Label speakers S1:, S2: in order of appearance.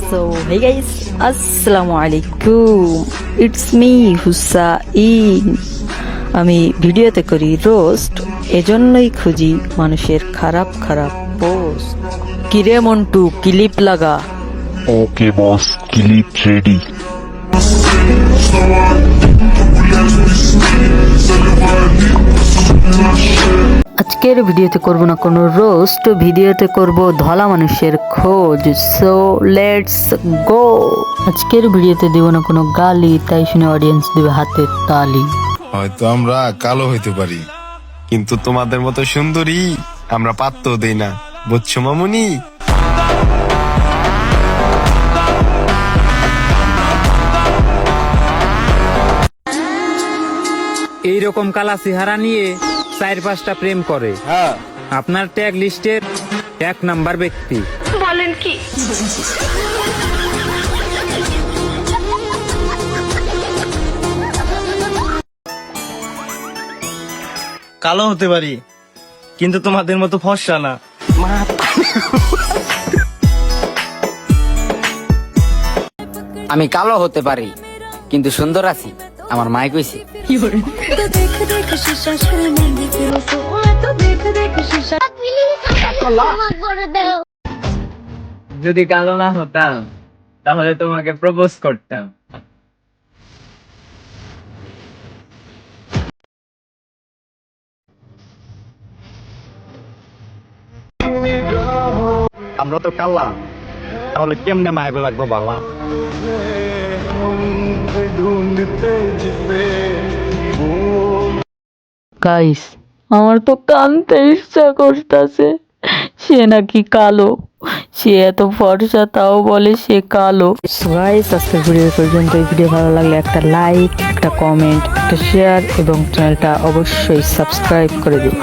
S1: So hey guys, আসসালামু আলাইকুম, it's me Hussain. আমি ভিডিওতে করি রোস্ট, এজন্যই খুঁজি মানুষের খারাপ খারাপ পোস্ট। কিরে মন্টু, ক্লিপ লাগা।
S2: ওকে বস, ক্লিপ রেডি।
S1: আজকের ভিডিওতে করব না কোনো রোস্ট, ভিডিওতে করব ধলা মানুষের খোঁজ। So let's go. আজকের ভিডিওতে দেব না কোনো গালি, তাই শুনে অডিয়েন্স দেবে হাতের তালি।
S3: হয়তো আমরা কালো হইতে পারি, কিন্তু তোমাদের মতো সুন্দরী আমরা পাত্তও দেই না, বুঝছো মামুনি?
S4: এইরকম কালা চেহারা নিয়ে 4-5টা প্রেম করে, আপনার ট্যাগ লিস্টের 1 নাম্বার ব্যক্তি।
S5: বলেন কি?
S6: কালো হতে পারি, কিন্তু তোমাদের মতো ফর্সা না।
S7: আমি কালো হতে পারি, কিন্তু সুন্দর আছি, আমার মাই কইছে।
S6: যদি কালো না হতাম তাহলে তোমাকে প্রপোজ করতাম।
S2: আমরা তো কাল্লা, তাহলে কেমনে মাইব লাগবো বাবা?
S1: গাইস, আমার তো কানতে ইচ্ছা করতেছে। সে নাকি কালো, সে এত ফর্সা তাও বলে সে কালো। গাইস, আজকের ভিডিও পর্যন্ত। এই ভিডিও ভালো লাগলে একটা লাইক, একটা কমেন্ট, একটা শেয়ার এবং চ্যানেলটা অবশ্যই সাবস্ক্রাইব করে দিন।